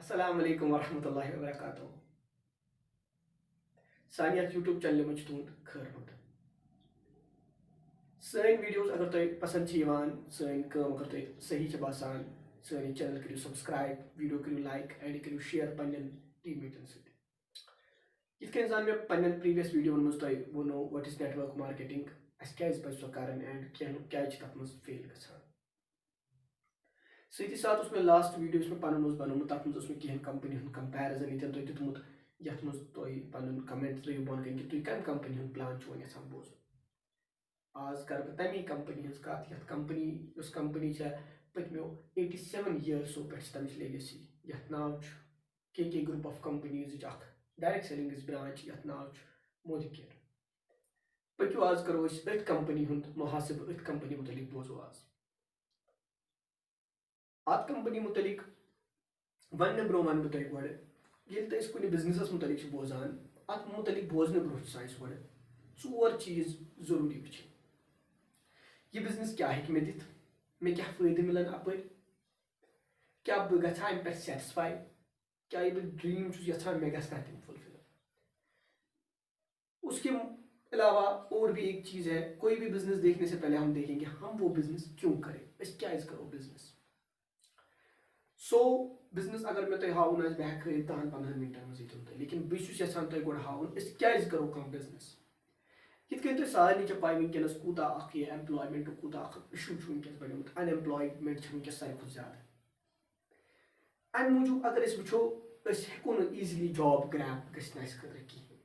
السلام علیکم ورحمۃ اللہ وبرکاتہ سانہِ یتھ یوٗٹیوٗب چینلہِ منٛز چھُ تُہُنٛد خٲر مقدم سٲنۍ ویٖڈیوز اگر تۄہہِ پسنٛد چھِ یِوان سٲنۍ کٲم اگر تۄہہِ صحیح چھِ باسان سٲنۍ یہِ چینل کٔرِو سبسکرایب ویٖڈیو کٔرِو لایک اینڈ یہِ کٔرِو شِیر پننٮ۪ن ٹیٖم میٹن سۭتۍ یِتھ کٔنۍ زن مےٚ پننٮ۪ن پریٖویس ویٖڈیوون منٛز تۄہہِ ووٚنو what is network marketing اَسہِ کیازِ پزِ سۄ کرٕنۍ اینڈ کیازِ چھِ تتھ منٛز فیل گژھان سۭتی ساتہٕ اوس مےٚ لاسٹ ویٖڈیو یُس مےٚ پنُن اوس بنومُت تتھ منٛز اوس مےٚ کینٛہہ کمپنی ہُنٛد کمپیرزن ییٚتٮ۪ن تۄہہِ دیُتمُت یتھ منٛز تُہۍ پنُن کمنٹ ترٲیِو بۄن کَنۍ کہِ تُہۍ کمہِ کمپنی ہُنٛد پلان چھُو وۄنۍ یژھان بوزُن آز کرٕ بہٕ تمی کمپنی ہٕنٛز کتھ یتھ کمپنی یۄس کمپنی چھےٚ پٔتمیو 87 ییٲرسو پٮ۪ٹھ چھِ تمِچ لیگیسی یتھ ناو چھُ کے گروپ آف کمپنیٖزٕچ اکھ ڈایریکٹ سیلنگٕچ برانچ یتھ ناو چھُ مودی کیر پٔکِو آز کرو أسۍ أتھۍ کمپنی ہُنٛد محاسبہٕ أتھۍ کمپنی متعلق بوزو آز اتھ کمپنی متعلق وننہٕ برونٛہہ ونہٕ بہٕ تۄہہِ گۄڈٕ ییٚلہِ تہِ أسۍ کُنہِ بزنسس متعلق چھِ بوزان اتھ متعلق بوزنہٕ برونٛہہ چھِ اَسہِ گۄڈٕ ژور چیٖز ضروٗری وٕچھِنۍ یہِ بزنس کیٛاہ ہیٚکہِ مےٚ دِتھ مےٚ کیٛاہ فٲیدٕ مِلن اپٲرۍ کیٛاہ بہٕ گژھا امہِ پٮ۪ٹھ سیٹسفاے کیٛاہ یہِ بہٕ ڈریٖم چھُس یژھان مےٚ گژھِ تِم فُلفل اس کے علاوہ اور بھی ایک چیز ہے کوئی بھی بزنس دیکھنے سے پہلے ہم دیکھیں گے ہم وہ بزنس کیوں کریں أسۍ کیٛازِ کرو بزنس سو بزنس اگر مےٚ تۄہہِ ہاوُن آسہِ بہٕ ہٮ۪کہٕ ہٲیِتھ 10-15 مِنٹن منٛز ییٚتٮ۪ن تۄہہِ لیکن بہٕ چھُس یژھان تۄہہِ گۄڈٕ ہاوُن أسۍ کیٛازِ کرو کانٛہہ بزنس یِتھ کٔنۍ تۄہہِ سارنٕے چھےٚ پاے وٕنکیٚنس کوٗتاہ اکھ یہِ ایمپلایمنٹُک کوٗتاہ اکھ اِشوٗ چھُ وٕنکیٚس بنیومُت ان ایمپلایمنٹ چھِ وٕنکیٚس ساروی کھۄتہٕ زیادٕ امہِ موٗجوٗب اگر أسۍ وٕچھو أسۍ ہٮ۪کو نہٕ ایٖزلی جاب گریپ گٔژھِتھ اَسہِ خٲطرٕ کِہینۍ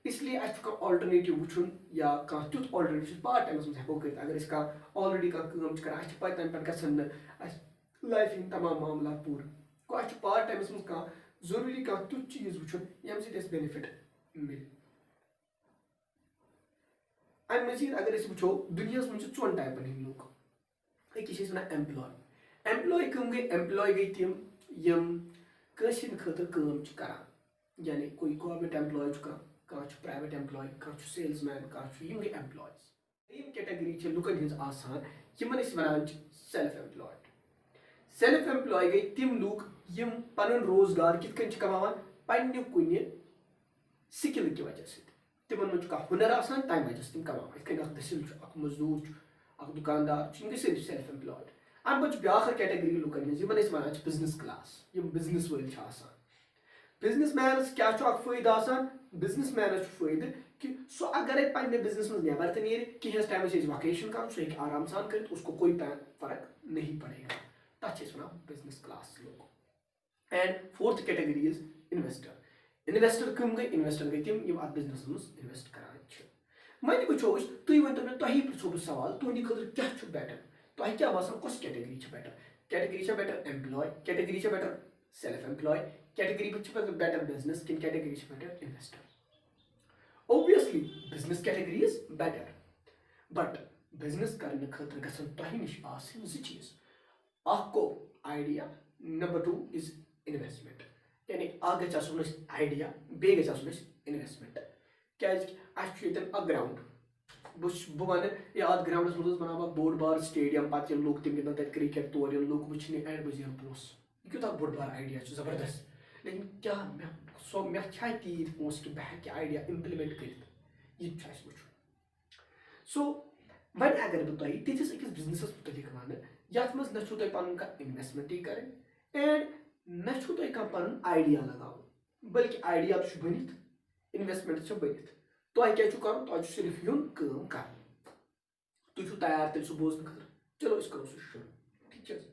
اس لیے اَسہِ چھُ کانٛہہ آلٹرنیٹِو وٕچھُن یا کانٛہہ تیُتھ آلٹرنیٹِو چھُ پارٹ ٹایمَس منٛز ہٮ۪کو کٔرِتھ اگر أسۍ کانٛہہ آلریڈی کانٛہہ کٲم چھِ کران اَسہِ چھِ پاے تَمہِ پٮ۪ٹھ گژھن نہٕ اَسہِ لایفہِ ہٕنٛدۍ تمام معاملات پوٗرٕ گوٚو اَسہِ چھُ پارٹ ٹایمَس منٛز کانٛہہ ضروٗری کانٛہہ تیُتھ چیٖز وٕچھُن ییٚمہِ سۭتۍ اَسہِ بینِفٹ مِلہِ امہِ مٔزیٖد اگر أسۍ وٕچھو دُنیاہَس منٛز چھِ ژۄن ٹایپن ہٕنٛدۍ لُکھ أکِس چھِ أسۍ وَنان ایمپلاے کٕم گٔے ایمپلاے گٔے تِم یِم کٲنٛسہِ ہٕنٛدِ خٲطرٕ کٲم چھِ کران یعنی کوئی گورمنٹ ایمپلاے چھُ کانٛہہ چھُ پرایویٹ ایمپلاے کانٛہہ چھُ سیلٕز مین کانٛہہ چھُ یِم گٔے ایمپلایز دوٚیِم کیٹگری چھِ لُکن ہٕنٛز آسان یِمن أسۍ وَنان چھِ سیلف ایمپلاے گٔے تِم لُکھ یِم پنُن روزگار کِتھ کٔنۍ چھِ کماوان پننہِ کُنہِ سِکِل کہِ وجہ سۭتۍ تِمن منٛز چھُ کانٛہہ ہُنر آسان تمہِ وجہ سۭتۍ تِم کماوان یِتھ کٔنۍ اکھ دٔسِل چھُ اکھ مزدوٗر چھُ اکھ دُکاندار چھُ یِم گٔے سٲری سیلف ایمپلایڈ امہِ پتہٕ چھُ بیاکھ اکھ کیٹگری لُکن ہٕنٛز یِمن أسۍ وَنان چھِ بِزنس کلاس یِم بِزنس وٲلۍ چھِ آسان بِزنس مینس کیٛاہ چھُ اکھ فٲیدٕ آسان بِزنس مینس چھُ فٲیدٕ کہِ سُہ اگرے پننہِ بِزنس منٛز نٮ۪بر تہِ نیرِ کینٛہس ٹایمس چھِ أسۍ وکیشن کران سُہ ہیٚکہِ آرام سان کٔرِتھ اس کو کوئی فرق نہیں پڑے گا تتھ چھِ أسۍ وَنان بِزنس کلاس لُکھ and fourth category is investor کٕم گٔے انویسٹر گٔے تِم یِم اتھ بِزنسس منٛز انویسٹ کران چھِ وۄنۍ وٕچھو أسۍ تُہۍ ؤنۍتو مےٚ تۄہی پرٛژھو بہٕ سوال تُہنٛدِ خٲطرٕ کیٛاہ چھُ بیٹر تۄہہِ کیٛاہ باسان کۄس کیٹگری چھِ بیٹر کیٹگری چھےٚ بیٹر ایمپلاے کیٹگری چھےٚ بیٹر سیلف ایمپلاے کیٹگری چھِ بیٹر بِزنس کِنہٕ کیٹگری چھِ better investor obviously business category is better but business کرنہٕ خٲطرٕ گژھن تۄہہِ نِش آسٕنۍ زٕ چیٖز اکھ گوٚو آیڈیا نمبر 2 از انویسٹمنٹ یعنی اکھ گژھِ آسُن اَسہِ آیڈیا بیٚیہِ گژھِ آسُن اَسہِ انویسٹمنٹ کیازِ کہِ اَسہِ چھُ ییٚتٮ۪ن اکھ گراوُنڈ بہٕ وَنہٕ یا اَتھ گراوُنڈس منٛز اوس بَناوان بوٚڑ بار سٹیڈیم پَتہٕ یِم لُکھ تِم گِنٛدان تَتہِ کرکٹ تورٕ یِن لُکھ وٕچھنہِ اینڈ بہٕ زینہٕ پونٛسہٕ یہِ کوٗتاہ بوٚڑ بار آیڈیا چھُ زبردست لیکن کیٛاہ مےٚ چھا تیٖتۍ پونٛسہٕ کہِ بہٕ ہٮ۪کہٕ آیڈیا اِمپلمنٹ کٔرِتھ یہِ تہِ چھُ اَسہِ وٕچھُن سو وۄنۍ اگر بہٕ تۄہہِ تِتھِس أکِس بِزنسس مُتعلِق وَنہٕ یتھ منٛز نہ چھُو تۄہہِ پنُن کانٛہہ اِنویسٹمنٹٕے کَرٕنۍ اینڈ نہ چھُو تۄہہِ کانٛہہ پنُن آیڈیا لگاوُن بٔلکہِ آیڈیا تہِ چھُ بٔنِتھ اِنویسٹمنٹ چھِ بٔنِتھ تۄہہِ کیٛاہ چھُو کَرُن تۄہہِ چھُ صرف یُن کٲم کَرٕنۍ تُہۍ چھُو تیار تیٚلہِ سُہ بوزنہٕ خٲطرٕ چلو أسۍ کرو سُہ شروٗع ٹھیٖک چھِ حظ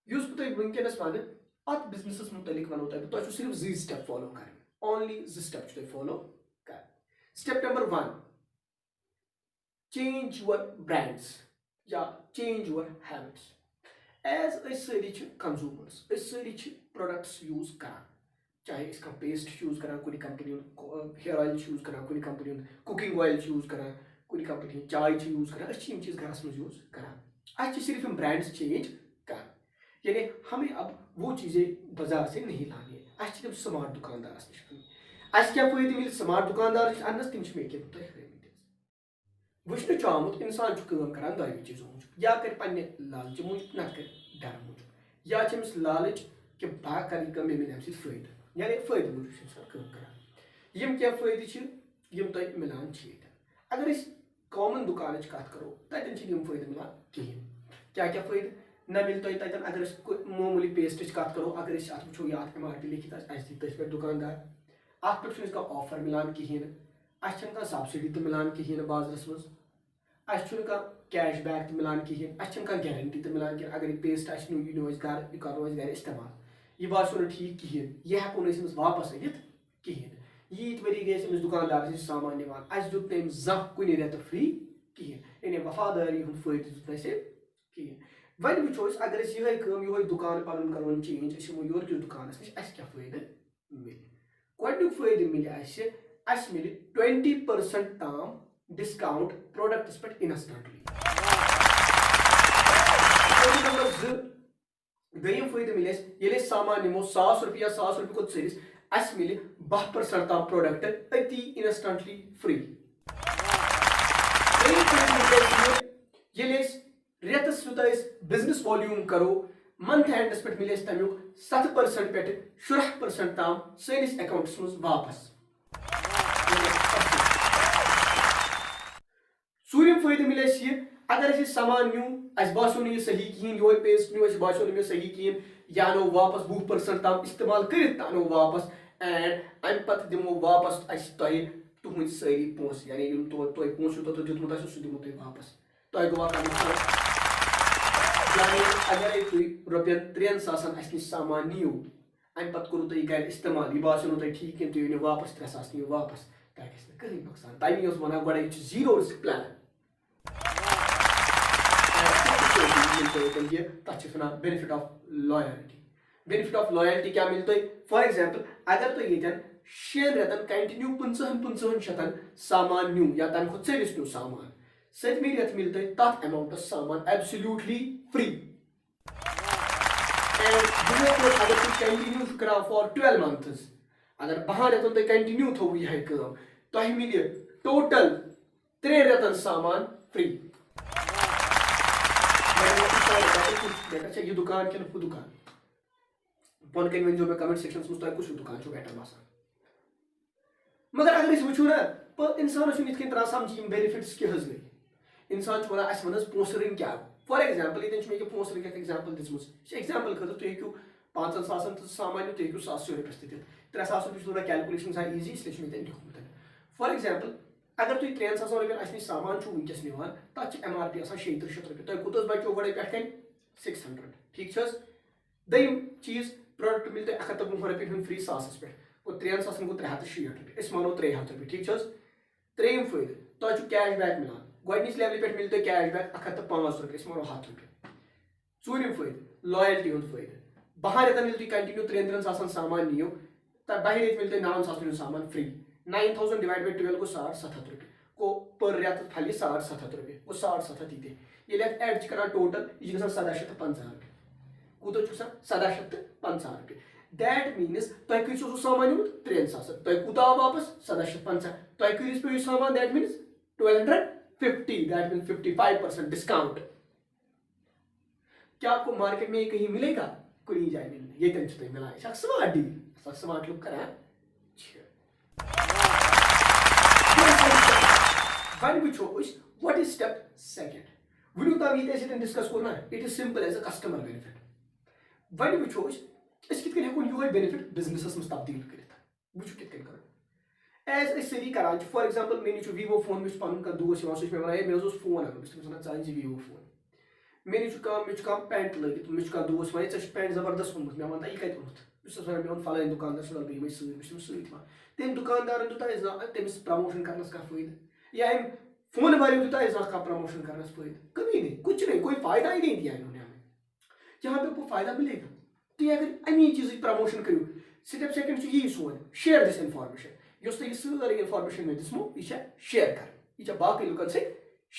یُس بہٕ تۄہہِ وٕنکیٚنس وَنہٕ اَتھ بِزنسس مُتعلِق وَنو تۄہہِ چھُو صرف 2 سٹیپ فالو کَرٕنۍ اونلی 2 سٹیپ چھِ تۄہہِ فالو کَرٕنۍ step number 1 change your brands یا چینج یور ہیبٹس ایز أسۍ سٲری چھِ کنزیوٗمٲرٕس أسۍ سٲری چھِ پروڈکٹس یوٗز کران چاہے أسۍ کانٛہہ پیسٹ چھِ یوٗز کران کُنہِ کمپنی ہُنٛد ہیر اویل چھِ یوٗز کران کُنہِ کمپنی ہُنٛد کُکِنگ اویل چھِ یوٗز کران کُنہِ کمپنی ہٕنٛز چاے چھِ یوٗز کران أسۍ چھِ یِم چیٖز گرس منٛز یوٗز کران اَسہِ چھِ صرف یِم برینڈس چینج کران یعنی ہمیں اب وہ چیزیں بازار سے نہیں لانی ہے اَسہِ چھِ تِم سمارٹ دُکاندارس نِش کٕنٕنۍ اَسہِ کیٛاہ فٲیدٕ مِلہِ سمارٹ دُکاندار نِش اننس تِم چھِ مےٚ ییٚکیٛاہ تۄہہِ ہٲومٕتۍ وٕچھنہٕ چھُ آمُت اِنسان چھُ کٲم کران دۄیو چیٖزو موٗجوٗب یا کرِ پننہِ لالچہِ موٗجوٗب نتہٕ کرِ ڈرٕ موٗجوٗب یا چھِ أمِس لالٕچ کہ بہٕ کَرٕ یہِ کٲم مےٚ مِلہِ اَمہِ سۭتۍ فٲیدٕ یعنی فٲیدٕ موٗجوٗب چھُ اِنسان کٲم کران یِم کینٛہہ فٲیدٕ چھِ یِم تۄہہِ مِلان چھِ ییٚتہِ اگر أسۍ کامن دُکانٕچ کَتھ کَرو تَتٮ۪ن چھِنہٕ یِم فٲیدٕ مِلان کِہیٖنۍ کیٛاہ کیٛاہ فٲیدٕ نہ مِلہِ تۄہہِ تَتٮ۪ن اگر أسۍ معموٗلی پیسٹٕچ کَتھ کَرو اگر أسۍ اَتھ وٕچھو یا اَتھ MRP لیکھِتھ آسہِ اَسہِ دی تٔتھۍ پٮ۪ٹھ دُکاندار اَتھ پٮ۪ٹھ چھُنہٕ اَسہِ کانٛہہ آفر مِلان کِہیٖنۍ نہٕ اَسہِ چھَنہٕ کانٛہہ سبسِڈی تہِ مِلان کِہیٖنۍ نہٕ بازرَس منٛز اَسہِ چھُنہٕ کانٛہہ کیش بیک تہِ مِلان کِہیٖنۍ اَسہِ چھَنہٕ کانٛہہ گیرنٹی تہِ مِلان کینٛہہ اگر یہِ پیسٹ آسہِ نیُن یہِ نیوٗ اَسہِ گرٕ یہِ کَرو أسۍ گرِ اِستعمال یہِ باسیو نہٕ ٹھیٖک کِہیٖنۍ یہِ ہٮ۪کو نہٕ أسۍ أمِس واپس أنِتھ کِہیٖنۍ نہٕ ییٖتۍ ؤری گٔے أسۍ أمِس دُکاندارَس نِش سامان نِوان اَسہِ دیُت نہٕ أمِس زانٛہہ کُنہِ رٮ۪تہٕ فرٛی کِہیٖنۍ یعنی وفادٲری ہُنٛد فٲیدٕ دیُت نہٕ اَسہِ کِہیٖنۍ وۄنۍ وٕچھو أسۍ اگر أسۍ یِہوٚے کٲم یِہوٚے دُکان پَنُن کَرون چینٛج أسۍ یِمو یورٕکِس دُکانَس نِش اَسہِ کیٛاہ فٲیدٕ مِلہِ گۄڈٕنیُک فٲیدٕ مِلہِ اَسہِ مِلہِ 20% تام ڈِسکاوُنٛٹ پرٛوڈَکٹَس پٮ۪ٹھ اِنسٹنٛٹلی نمبر 2 دوٚیِم فٲیدٕ مِلہِ اَسہِ ییٚلہِ أسۍ سامان نِمو $1,000 یا $1,000 کھۄتہٕ ژٔرِس اَسہِ مِلہِ 12% تام پرٛوڈَکٹ أتی اِنسٹنٛٹلی فرٛی دوٚیِم فٲیدٕ مِلہِ اَسہِ ییٚلہِ أسۍ رٮ۪تَس یوٗتاہ أسۍ بِزنِس والیوٗم کَرو منتھ اینڈَس پٮ۪ٹھ مِلہِ اَسہِ تَمیُک 7% پٮ۪ٹھٕ 60% تام سٲنِس اٮ۪کاوُنٛٹَس منٛز واپس ژوٗرِم فٲیدٕ مِلہِ اَسہِ یہِ اگر أسۍ یہِ سامان نیوٗ اَسہِ باسیو نہٕ یہِ صحیح کِہیٖنۍ یِہوٚے پیسٹ نیوٗ اَسہِ باسیو نہٕ مےٚ صحیح کِہیٖنۍ یہِ اَنو واپس 20% تام اِستعمال کٔرِتھ تہٕ اَنو واپس اینڈ اَمہِ پَتہٕ دِمو واپس اَسہِ تۄہہِ تُہٕنٛدۍ سٲری پونٛسہٕ یعنی یِم تۄہہِ پونٛسہٕ یوٗتاہ تۄہہِ دیُتمُت آسیو سُہ دِمو تۄہہِ واپس تۄہہِ گوٚوا یعنی اگرے تُہۍ رۄپین 3,000 اَسہِ نِش سامان نِیِو اَمہِ پَتہٕ کوٚروٕ تۄہہِ یہِ گرِ اِستعمال یہِ باسیو نہٕ تۄہہِ ٹھیٖک کینٛہہ تُہۍ أنِو واپس 3,000 نِیِو واپس تۄہہِ گژھِ نہٕ کٕہٕنۍ نۄقصان تَمی اوس وَنان گۄڈَے یہِ چھُ زیٖرو رِسک پٕلین تَتھ چھِ وَنان benefit of loyalty benefit of loyalty کیٛاہ مِلہِ تۄہہِ فار ایٚگزامپٕل اگر تُہۍ ییٚتٮ۪ن 6 رٮ۪تن کنٹِنیوٗ 50 شیٚتن سامان نیوٗ یا تَمہِ کھۄتہٕ ژٔرِس نیوٗ سامان 7مہِ رٮ۪تہٕ مِلہِ تۄہہِ تَتھ ایماونٹس سامان ایبسلیوٗٹلی فرٛی اگر تُہۍ کنٹِنیوٗ چھِو کران فار 12 months اگر 12 رٮ۪تن تۄہہِ کنٹِنیوٗ تھوٚوٕ یِہے کٲم تۄہہِ مِلہِ ٹوٹل 3 رٮ۪تن سامان فرٛی یہِ دُکان کِنہٕ ہُہ دُکان بۄن کَنہِ ؤنۍزیو مےٚ کمنٹ سیکشنس منٛز تۄہہِ کُس ہیوٗ دُکان چھُو بیٹر باسان مگر اگر أسۍ وٕچھو نا اِنسانس چھُنہٕ یِتھ کٔنۍ تران سَمجھی یِم بینِفِٹس کیٛاہ حظ گٔے اِنسان چھُ وَنان اَسہِ وَن حظ پونٛسہٕ رٔنۍ کیٛاہ فار ایٚگزامپٕل ییٚتٮ۪ن چھُ مےٚ یہِ پونٛسہٕ رٔنِتھ ایٚگزامپٕل دِژمٕژ یہِ چھِ ایٚگزامپٕل خٲطرٕ تُہۍ ہیٚکِو 5,000 تہٕ سامان نِتھ تُہۍ ہیٚکِو 1,000 رۄپیَس تہِ دِتھ 3,000 رۄپیہِ چھِ تھوڑا کیلکُلیشن گژھان ایٖزی اس لیے چھُ مےٚ تَتہِ لیوٗکھمُت فار ایٚگزامپٕل اگر تُہۍ 3,000 رۄپین اَسہِ نِش سامان چھُو وٕنکیٚس نِوان تَتھ چھِ MRP آسان 3600 رۄپیہِ تۄہہِ کوٗتاہ حظ بَچو گۄڈَے پٮ۪ٹھ کَنہِ 600 ٹھیٖک چھِ حظ دوٚیِم چیٖز پرٛوڈَکٹ مِلہِ تۄہہِ 120 رۄپیَن ہُنٛد فرٛی 1,000 پٮ۪ٹھ گوٚو 3,000 گوٚو 360 رۄپیہِ أسۍ مانو 300 رۄپیہِ ٹھیٖک چھِ حظ ترٛیٚیِم فٲیدٕ تۄہہِ چھُ کیش بیک مِلان گۄڈنِچ لیولہِ پٮ۪ٹھ مِلہِ تۄہہِ کیش بیک 105 رۄپیہِ أسۍ مانو 100 رۄپیہِ ژوٗرِم فٲیدٕ لایلٹی ہُنٛد فٲیدٕ 12 رٮ۪تن ییٚلہِ تُہۍ کنٹِنیوٗ 3,000 سامان نِیِو تہٕ 12 رٮ۪تۍ مِلہِ تۄہہِ 9,000 ہُنٛد سامان فرٛی 9,000 ڈِوایڈ باے 12 گوٚو 750 رۄپیہِ گوٚو پٔر رٮ۪تہٕ پھلہِ 750 رۄپیہِ گوٚو 750 ییٖتیٛاہ ییٚلہِ اَتھ ایڈ چھِ کران ٹوٹل یہِ چھِ گژھان 1750 رۄپیہِ کوٗتاہ چھُ گژھان 1750 رۄپیہِ دیٹ میٖنٕز تۄہہِ کۭتِس اوسوُ سامان نیوٗمُت 3,000 تۄہہِ کوٗتاہ آو واپس 1750 تۄہہِ کۭتِس پیٚو یہِ سامان that means 1250 that means 55% discount کیا آپ کو مارکیٹ میں یہ کہیں ملے گا کُنی جایہِ مِلہِ نہٕ ییٚتٮ۪ن چھُ تۄہہِ مِلان یہِ چھِ اکھ سمارٹ ڈیٖل یۄس اکھ سمارٹ لُک کران چھِ وۄنۍ وٕچھو أسۍ وٹ اِز سٹیپ سیکنڈ وٕنیُک تام ییٚتہِ اَسہِ ییٚتٮ۪ن ڈِسکس کوٚر نا it is simple as a customer benefit وۄنۍ وٕچھو أسۍ کِتھ کٔنۍ ہٮ۪کو یِہوے بینِفِٹ بِزنسس منٛز تبدیٖل کٔرِتھ وٕچھو کِتھ کٔنۍ کرو ایز أسۍ سٲری کران چھِ فار ایٚگزامپٕل مےٚ نِش چھُ ویٖوو فون مےٚ چھُ پنُن کانٛہہ دوس یِوان سُہ چھُ مےٚ وَنان ہے مےٚ حظ اوس فون اَنُن بہٕ چھُس تٔمِس وَنان ژٕ أنۍ زِ ویٖوو فون مےٚ نِش چھُ کانٛہہ مےٚ چھُ کانٛہہ پینٹ لٲگِتھ مےٚ چھُ کانٛہہ دوس وَنان ژےٚ چھُ پینٹ زبردست اوٚنمُت مےٚ وَن یہِ کَتہِ اوٚنُتھ بہٕ چھُس وَنان مےٚ اوٚن فلٲنۍ دُکاندار سُہ وَنان بہٕ یِمے سۭتۍ بہٕ چھُس تٔمِس سۭتۍ یِوان تٔمۍ دُکاندارن دیُت اَسہِ زانٛہہ تٔمِس پرٛموشن کرنس کانٛہہ فٲیدٕ یا أمۍ فون والیو دیُت اَسہِ زانٛہہ کانٛہہ پرٛموشن کرنس فٲیدٕ کبھی نہیں کچھ نہیں کوئی فائدہ ہی نہیں دیا انہوں نے ہمیں جہاں پہ آپ کو فائدہ ملے گا تُہۍ اگر امی چیٖزٕچ پرٛموشن کٔرِو سٹیپ سیکنڈ چھُ یی سون شیر دِس انفارمیشن یۄس تۄہہِ یہِ سٲرٕے انفارمیشن مےٚ دِژمو یہِ چھےٚ شیر کرٕنۍ یہِ چھےٚ باقٕے لُکن سۭتۍ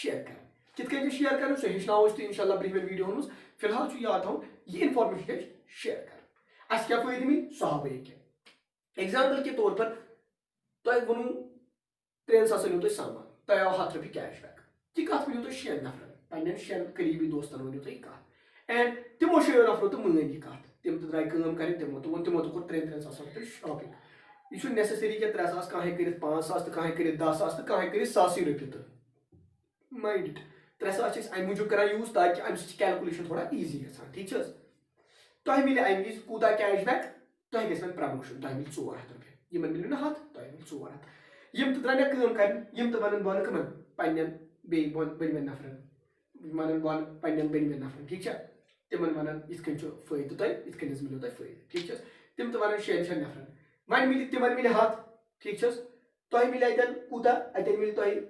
شیر کرٕنۍ کِتھ کٔنۍ چھِ شیر کرٕنۍ سُہ ہیٚچھناوو أسۍ تُہۍ انشاء اللہ برٛونٛہمٮ۪ن ویٖڈیوہن منٛز فی الحال چھُ یاد تھاوُن یہِ انفارمیشن چھِ اَسہِ شیر کرٕنۍ اَسہِ کیٛاہ فٲیدٕ مِلہِ سُہ ہاوو ییٚکیٛاہ ایٚگزامپل کے طور پر تۄہہِ ووٚنوُ 3,000 نیوٗ تۄہہِ سامان تۄہہِ آو 100 رۄپیہِ کیش بیک یہِ کَتھ ؤنِو تُہۍ 6 نفرن پنٕنٮ۪ن 6 قریٖبی دوستن ؤنِو تُہۍ یہِ کَتھ اینڈ تِمو 6 نفرو تہٕ مٲنۍ یہِ کَتھ تم تہ درائے کٲم کرٕنۍ تمو تہ کوٚر 3-3 ساسن رۄپیہِ شاپِنگ. یہ چھُ نیسسری کینٛہہ 3 ساس کانٛہہ ہیٚکہِ کٔرِتھ 5 ساس تہٕ کانٛہہ ہیٚکہِ کٔرِتھ 10 ساس تہٕ کانٛہہ ہیٚکہِ کٔرِتھ 1,000 رۄپیہِ تہٕ مایِنڈ اِٹ 3 ساس چھِ أسۍ اَمہِ موٗجوٗب کران یوٗز تاکہِ اَمہِ سۭتۍ چھِ کیلکُلیشن تھوڑا ایٖزی گژھان ٹھیٖک چھِ حظ. تۄہہِ مِلہِ اَمہِ وِزِ کوٗتاہ کیش بیک تۄہہِ گژھِ وۄنۍ پرموشن تۄہہِ مِلہِ 400 رۄپیہِ یِمن مِلہِ نہٕ 100 تۄہہِ مِلہِ 400 یِم تہِ درٛاے مےٚ کٲم کرنہِ یِم تہِ وَنن بۄنہٕ کٕمن پنٕنٮ۪ن بیٚیہِ بٔنۍمٮ۪ن نفرن وَنن بۄنہٕ پنٕنٮ۪ن بٔنۍمٮ۪ن نفرن ٹھیٖک چھا تِمن وَنن یِتھ کٔنۍ چھُ فٲیدٕ تۄہہِ یِتھ کٔنۍ حظ مِلیو تۄہہِ فٲیدٕ ٹھیٖک چھِ حظ. تِم تہِ وَنن 6 نفرن وۄنۍ مِلہِ تِمن مِلہِ 100 ٹھیٖک چھِ حظ. تۄہہِ مِلہِ اَتٮ۪ن کوٗتاہ اَتٮ۪ن مِلہِ تۄہہِ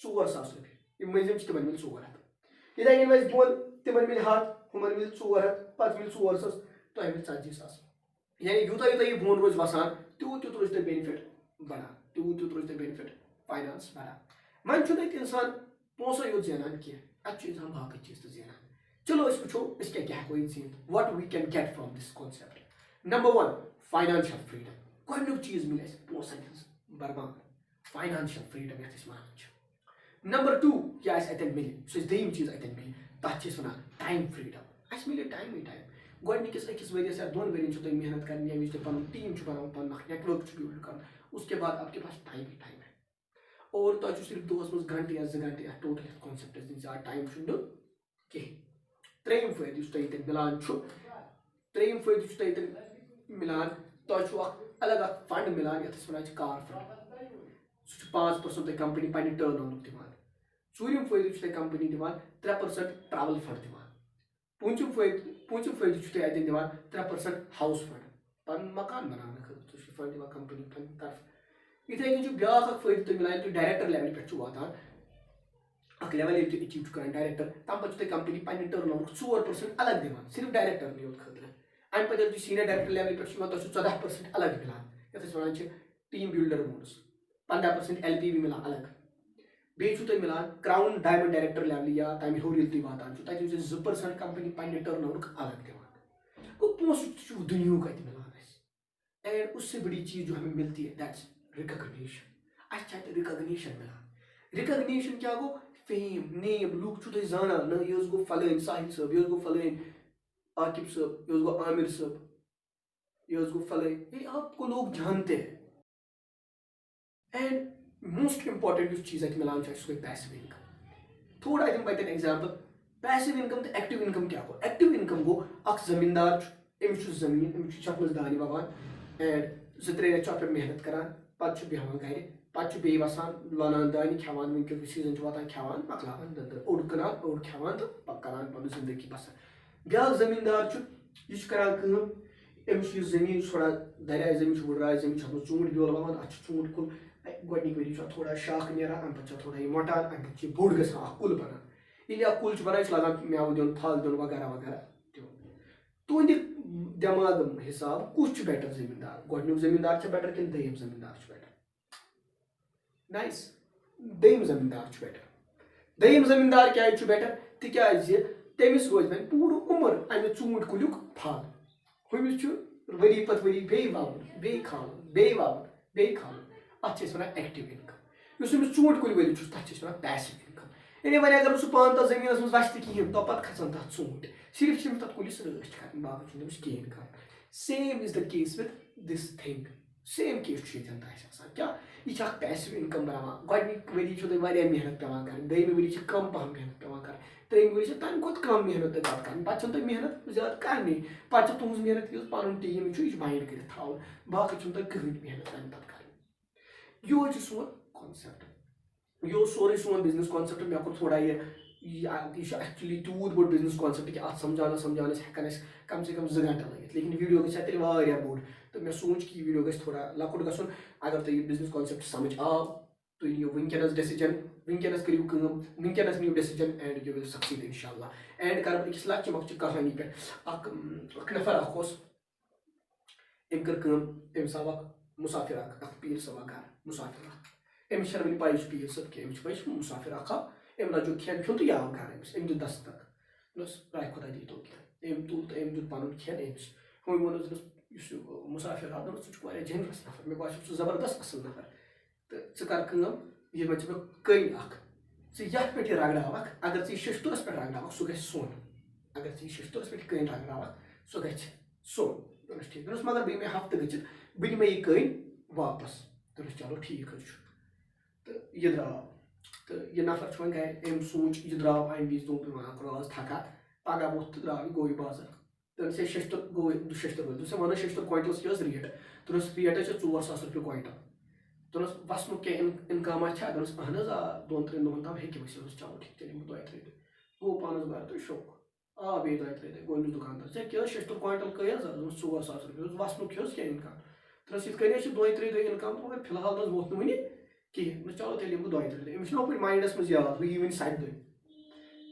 4 ساس رۄپیہِ یِم مٔنٛزِم چھِ تِمن مِلہِ 400 یِتھَے کٔنۍ وَسہِ بۄن تِمن مِلہِ 100 ہُمن مِلہِ 400 پتہٕ مِلہِ 4 ساس تۄہہِ مِلہِ 40 ساس یعنی یوٗتاہ یوٗتاہ یہِ بۄن روزِ وسان تیوٗت تیوٗت روزِ تۄہہِ بینِفِٹ بڑان تیوٗت تیوٗت روزِ تۄہہِ بینِفِٹ فاینانس بڑان. وۄنۍ چھُنہٕ اَتہِ اِنسان پونٛسے یوت زینان کینٛہہ اَتہِ چھُ اِنسان باقٕے چیٖز تہِ زینان. چلو أسۍ وٕچھو أسۍ کیٛاہ کیٛاہ ہٮ۪کو ییٚتہِ زیٖنِتھ what we can get from this concept. Number 1 financial freedom گۄڈنیُک چیٖز مِلہِ اَسہِ پونٛسن ہٕنٛز برباد فاینانشل فریٖڈم یَتھ أسۍ وَنان چھِ. نمبر 2 کیٛاہ اَسہِ اَتٮ۪ن مِلہِ یُس اَسہِ دوٚیِم چیٖز اَتٮ۪ن مِلہِ تَتھ چھِ أسۍ وَنان ٹایم فریٖڈم. اَسہِ مِلہِ ٹایمٕے ٹایم گۄڈنِکِس أکِس ؤرِیَس یا 2 ؤرۍیَن چھِ تۄہہِ محنت کَرٕنۍ ییٚمہِ وِزِ تۄہہِ پَنُن ٹیٖم چھُ بَناوُن پَنُن اکھ نیٹؤرٕک چھُ بِلڈ کَرُن اس کے بعد آپ کے پاس ٹایم ہی ٹایم ہے اور تۄہہِ چھُ صرف دۄہَس منٛز گنٹہٕ یا 2 گنٹہٕ یَتھ ٹوٹل یَتھ کانسیپٹَس دِنۍ زیادٕ ٹایم چھُنہٕ کِہیٖنۍ. ترٛیٚیِم فٲیدٕ یُس تۄہہِ ییٚتٮ۪ن مِلان چھُ ترٛیٚیِم فٲیدٕ چھُ تۄہہِ ییٚتٮ۪ن مِلان تۄہہِ چھُو اکھ الگ اکھ فنڈ مِلان یَتھ أسۍ وَنان چھِ کار فنڈ سُہ چھُ 5% تۄہہِ کمپنی پننہِ ٹٲرن اوورُک دِوان. ژوٗرِم فٲیدٕ چھُ تۄہہِ کمپنی دِوان 3% ٹرٛاوٕل فنڈ دِوان. پوٗنٛژِم فٲیدٕ چھُ تۄہہِ اَتٮ۪ن دِوان 3% ہاوُس فنڈ پنُن مکان بناونہٕ خٲطرٕ سُہ چھُ فنڈ دِوان کمپنی پننہِ طرفہٕ. یِتھَے کٔنۍ چھُ بیٛاکھ اکھ فٲیدٕ تۄہہِ مِلان ییٚلہِ تُہۍ ڈایریکٹر لیولہِ پٮ۪ٹھ چھُو واتان اکھ لیول ییٚلہِ تُہۍ ایچیٖو چھُو کران ڈایریکٹر تَمہِ پتہٕ چھُ تۄہہِ کمپنی پننہِ ٹٲرن اوورُک 4% الگ دِوان صرف ڈایریکٹرنٕے یوت خٲطرٕ. اَمہِ پتہٕ ییٚلہِ تُہۍ سیٖنیر ڈایریکٹر لیولہِ پٮ۪ٹھ چھُو یِوان تۄہہِ چھُ 14% الگ مِلان یَتھ أسۍ وَنان چھِ ٹیٖم بِلڈر بونس 15% LPV مِلان الگ. بیٚیہِ چھُو تۄہہِ مِلان کراوُن ڈایمنڈ ڈایریکٹر لیولہِ یا تَمہِ ہیوٚر ییٚلہِ تُہۍ واتان چھُو تَتہِ چھُو تۄہہِ 2% کمپنی پننہِ ٹٲرن اوورُک الگ دِوان. گوٚو پونٛسہٕ تہِ چھُ دُنیہُک اَتہِ مِلان اَسہِ. اینڈ اس سے بڑی چیٖز جو ہمیں ملتی ہے دیٹس رِکگنیشن. اَسہِ چھِ اَتہِ رِکگنیشن مِلان. رِکگنیشن کیٛاہ گوٚو فیم نیم لُکھ چھُو تُہۍ زانان نہ یہِ حظ گوٚو فلٲنۍ ساحل صٲب یہِ حظ گوٚو فلٲنۍ عاقب صٲب یہِ حظ گوٚو عامر صٲب یہ حظ گوٚو فلٲنۍ یہ آپ کو لوگ جانتے ہیں. اینڈ موسٹ امپارٹنٹ یُس چیٖز اَتہِ مِلان چھُ اَسہِ سُہ گٔے پیسِو اِنکم. تھوڑا دِمہٕ بہٕ اَتٮ۪ن ایگزامپل. پیسِو اِنکم تہٕ ایکٹِو اِنکم کیٛاہ گوٚو. ایکٹِو اِنکم گوٚو اکھ زٔمیٖندار چھُ أمِس چھُ زٔمیٖن أمِس چھُ یَتھ منٛز دانہِ وَوان اینڈ 2-3 رٮ۪تھ چھُ اَتھ پٮ۪ٹھ محنت کران پتہٕ چھُ بیٚہوان گرِ پتہٕ چھُ بیٚیہِ وَسان لونان دانہِ کھٮ۪وان وٕنکیٚس سیٖزن چھُ واتان کھٮ۪وان مۄکلاوان دٔنٛدٕر اوٚڑ کٕنان اوٚڑ کھٮ۪وان تہٕ کران پنُن زندگی بسر. بیٛاکھ زٔمیٖندار چھُ یہِ چھُ کران کٲم أمِس چھُ یہِ زٔمیٖن تھوڑا دریایہِ زٔمیٖن چھُ وٕڑراے زٔمیٖن چھُ اَتھ منٛز ژوٗنٛٹھۍ بیول وَوان اَتھ چھُ ژوٗنٛٹھۍ کُل گۄڈنِکۍ ؤری چھُ اَتھ تھوڑا شاخ نیران اَمہِ پتہٕ چھُ اَتھ تھوڑا یہِ مۄٹان اَمہِ پتہٕ چھُ یہِ بوٚڑ گژھان اکھ کُل بَنان. ییٚلہِ اکھ کُل چھُ بَنان یہِ چھُ لاگان مٮ۪وٕ دیُن پھل دیُن وغیرہ وغیرہ دیُن. تُہنٛدِ دٮ۪ماغ حِساب کُس چھُ بیٹر زٔمیٖندار گۄڈنیُک زٔمیٖندار چھا بیٹر کِنہٕ دوٚیِم زٔمیٖندار چھُ بیٹر. نایس دوٚیِم زٔمیٖندار چھُ بیٹر. دوٚیِم زٔمیٖندار کیازِ چھُ بیٹر تِکیازِ تٔمِس روزِ وۄنۍ پوٗرٕ عُمر اَمہِ ژوٗنٛٹھۍ کُلیُک پھل. ہُمِس چھُ ؤری پتہٕ ؤری بیٚیہِ وَوُن بیٚیہِ کھالُن بیٚیہِ وَوُن بیٚیہِ کھالُن اَتھ چھِ أسۍ وَنان ایکٹِو اِنکم. یُس أمِس ژوٗنٛٹھۍ کُلۍ وٲلِس چھُ تَتھ چھِ أسۍ وَنان پیسِو اِنکم. یعنی وۄنۍ اگر نہٕ سُہ پانہٕ تَتھ زٔمیٖنَس منٛز وَسہِ تہِ کِہیٖنۍ تۄپتہٕ کھسان تَتھ ژوٗنٛٹھۍ صرف چھِ أمِس تَتھ کُلِس رٲچھ کَرٕنۍ باقٕے چھُنہٕ تٔمِس کِہیٖنۍ کَرُن. Same is the case with this thing. Same case چھُ ییٚتٮ۪ن تہِ اَسہِ آسان کیٛاہ یہِ چھِ اکھ پیسِو اِنکم بناوان. گۄڈنِکۍ ؤری چھُو تۄہہِ واریاہ محنت پیٚوان کَرٕنۍ دوٚیمہِ ؤری چھِ کَم پَہم محنت پیٚوان کَرٕنۍ ترٛیٚیِمہِ ؤری چھِ تَمہِ کھۄتہٕ کَم محنت تۄہہِ پَتہٕ کَرٕنۍ پَتہٕ چھَنہٕ تۄہہِ محنت زیادٕ کَرنی پَتہٕ چھِ تُہٕنٛز محنت یُس پَنُن ٹیٖم چھُ یہِ چھُ بایِنٛڈ کٔرِتھ تھاوُن باقٕے چھُنہٕ تۄہہِ کٕہٕنۍ محنت تَمہِ پَتہٕ کَرٕنۍ. یِہوے چھُ سون کانسیپٹ. یہِ اوس سورُے سون بِزنس کانسیپٹ. مےٚ کوٚر تھوڑا یہِ چھُ ایکچُؤلی تیوٗت بوٚڑ بِزنس کانسیپٹ کہِ اَتھ سَمجھاونس ہٮ۪کن اَسہِ کم سے کم 2 گنٹہٕ لٔگِتھ لیکِن ویٖڈیو گژھِ ہا تیٚلہِ واریاہ بوٚڑ تہٕ مےٚ سوٗنٛچ کہِ یہِ ویٖڈیو گژھِ تھوڑا لۄکُٹ گژھُن. اگر تۄہہِ یہِ بِزنس کانسیپٹ سمجھ آو تُہۍ نِیِو وٕنکیٚنس ڈیسِجن وٕنکیٚنس کٔرِو کٲم وٕنکیٚنس نِیِو ڈیسِجن اینڈ یوٗ وِل سکسیٖڈ اِنشاء اللہ. اینڈ کرٕ بہٕ أکِس لۄکچہِ مۄکچہِ کہانی پٮ۪ٹھ. اکھ نفر اکھ اوس أمۍ کٔر کٲم أمِس آو اکھ مُسافِر اکھ پیٖر صٲب اکھ گرٕ مُسافِر اکھ. أمِس چھَنہٕ وٕنہِ پَے یہِ چھُ پیٖر صٲب کینٛہہ أمِس چھِ پَے یہِ چھُ مُسافِر اکھ آو أمۍ لٲجُکھ کھٮ۪ن کھیوٚن تہٕ یہِ آو گرٕ أمِس أمۍ دیُت دستک دوٚپنَس راے خۄدا دیٖتو کینٛہہ. أمۍ تُل تہٕ أمۍ دیُت پَنُن کھٮ۪ن أمِس. ہُمۍ ووٚنُس دوٚپنَس یُس یہِ مُسافِر آو دوٚپنَس ژٕ چھُکھ واریاہ جَنرَس نفر مےٚ باسیو ژٕ زبردست اَصٕل نفر تہٕ ژٕ کر کٲم یہِ منٛز چھِ مےٚ کٔنۍ اکھ ژٕ یَتھ پٮ۪ٹھ یہِ رگڑاوکھ اگر ژٕ یہِ شیشتُرَس پٮ۪ٹھ رگڑاوکھ سُہ گژھِ سۄن. اگر ژٕ یہِ شیشتُرَس پٮ۪ٹھ یہِ کٔنۍ رگڑاوکھ سۄ گژھِ سون دوٚپنَس ٹھیٖک دوٚپنَس مگر بیٚیہِ مےٚ ہفتہٕ گٔژھِتھ بہٕ نِمَے یہِ کٔنۍ واپَس دوٚپنَس چلو ٹھیٖک حظ چھُ تہٕ یہِ درٛاو تہٕ یہِ نفر چھُ وۄنۍ گرِ أمۍ سوٗنٛچ یہِ درٛاو اَمہِ وِزِ دوٚپ وۄنۍ کَرو آز تھکا پگاہ ووٚتھ تہٕ درٛاو یہِ گوٚو یہِ بازر دوٚپنَس ہے شیشتٕر گوٚو شیشتٕر وٲلۍ دوٚپنَس وَن حظ شیشتٕر کویِنٹَلَس کیٛاہ حظ ریٹ دوٚپنَس ریٹ حظ چھِ 4,000 رۄپیہِ کویِنٹَل دوٚپنَس وَسنُک کینٛہہ اِنکاما چھا دوٚپنَس اہن حظ آ 2-3 دۄہَن تام ہیٚکہِ ؤسِتھ دوٚپنَس چلو ٹھیٖک تیٚلہِ یِمہٕ بہٕ 2-3 دۄہ گوٚو پانَس گرٕ تہٕ شوق آ بیٚیہِ 2-3 دۄہ گوٚو أمِس دُکاندار ژےٚ کیٛاہ حظ شیشتٕر کویِنٹَل کٔہۍ حظ دوٚپنَس 4,000 رۄپیہِ دوٚپنَس وَسنُک چھِ حظ کینٛہہ اِنکام دوٚپنَس یِتھ کٔنۍ حظ چھِ 2-3 دۄہ اِنکام مگر فِلحال حظ ووت نہٕ وٕنہِ کِہیٖنۍ دوٚپنَس چلو تیٚلہِ یِمہٕ بہٕ 2-3 دۄہ أمِس چھُنہ ہُپٲرۍ مایِنٛڈَس منٛز یاد وۄنۍ یی وٕنہِ 7 دۄہ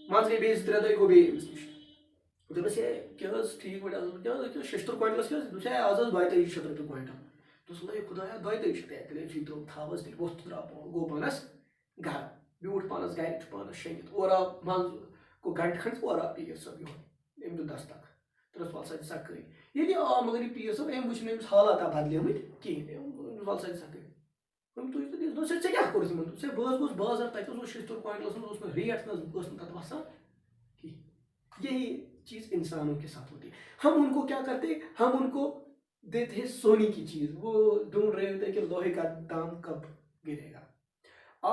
منٛزٕ گٔے بیٚیہِ 2-3 دۄہ گوٚو بیٚیہِ أمِس نِش دوٚپنَس ہے کیٛاہ حظ ٹھیٖک پٲٹھۍ حظ کیٛاہ حظ شیشتٕر کویِنٹَلَس کیٛاہ حظ دوٚپنَس ہے آز حظ 42,000 رۄپیہِ کویِنٹَل دوٚپنَس ہے خۄدایا 42,000 تیٚلہِ حظ چھُے درٛوگ تھاو حظ تیٚلہِ ووٚتھ تہٕ درٛاو گوٚو پانَس گرٕ بیوٗٹھ پانَس گرِ چھُ پانَس شیٚنگِتھ اورٕ آو منٛزٕ گوٚو گنٛٹہٕ کھنٛڈ اورٕ آو پیٖر صٲب یِہوٚے أمۍ دیُت دستک دوٚپنَس وَل سا دِ سا کٔرۍ ییٚلہِ یہِ آو مگر یہِ پیٖر صٲب أمۍ وٕچھ نہٕ أمِس حالاتہ بدلیمٕتۍ کِہیٖنۍ أمۍ وَل سا دِ سا کٔرۍ أمۍ تُج تہٕ دِژ دوٚپنَس ہے ژےٚ کیٛاہ کوٚرُتھ یِمن دوٚپنَس ہے بہٕ حظ گوٚوُس بازر تَتہِ حظ اوس شیشتٕر کویِنٹَلَس منٛز اوس نہٕ ریٹ نہ ٲس نہٕ تَتھ وَسان کِہیٖنۍ یہی چیٖز انسانوں کے ساتھ ہوتی ہے ہم ان کو کیا کرتے ہم ان کو دیتے ہیں سونے کی چیز وہ ڈھونڈ رہے ہوتے ہیں کہ لوہے کا دام کب گرے گا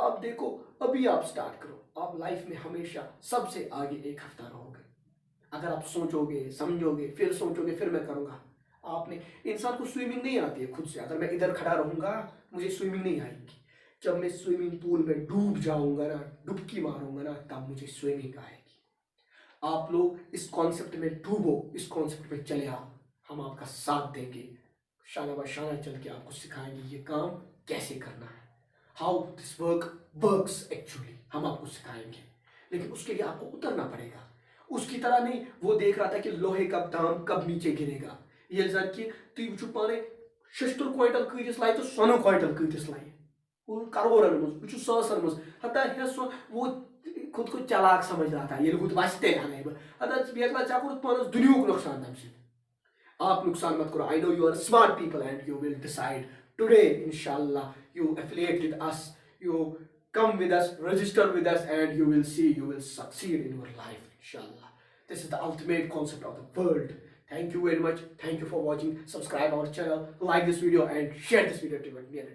آپ دیکھو ابھی آپ سٹارٹ کرو آپ لائف میں ہمیشہ سب سے آگے ایک ہفتہ رہو گے اگر آپ سوچو گے سمجھو گے پھر سوچو گے پھر میں کروں گا آپ نے انسان کو سوئمنگ نہیں آتی ہے خود سے اگر میں ادھر کھڑا رہوں گا مجھے سوئمنگ نہیں آئے گی جب میں سوئمنگ پول میں ڈوب جاؤں گا نا ڈبکی ماروں گا نا تب مجھے سوئمنگ آئے گی آپ لوگ اس کانسیپٹ میں ڈوبو اس کانسیپٹ میں چلے آؤ ہم آپ کا ساتھ دیں گے شانہ بہ شانہ چل کے آپ کو سکھائیں گے یہ کام کیسے کرنا ہے how this work works actually ہم آپ کو سکھائیں گے لیکن اس کے لیے آپ کو اترنا پڑے گا اس کی طرح نہیں وہ دیکھ رہا تھا کہ لوہے کا دام کب نیچے گرے گا یہ زن کہ تھی وچھو پانے شیشتٕر کویِنٹَل کۭتِس لایہِ تہٕ سۄنہٕ کویِنٹَل کۭتِس لایہِ کروڑن منٛز وٕچھو ساسن منٛز حتیٰ وہ خود کو چالاک سمجھ رہا تھا ییٚلہِ ہُتھ وَسہِ تیٚلہِ اَنَے بہٕ ہتہٕ بیکلا ژےٚ کوٚرُتھ پانَس دُنیہُک نۄقصان تَمہِ سۭتۍ آپ نقصان مت کرو I know you are smart people and you will decide today انشاء اللہ you affiliate with us you come with us, register with us, and you will see you will succeed in your life, inshallah. This is the ultimate concept of the world. Thank you very much. Thank you for watching. Subscribe our channel, like this video, and share this video to your near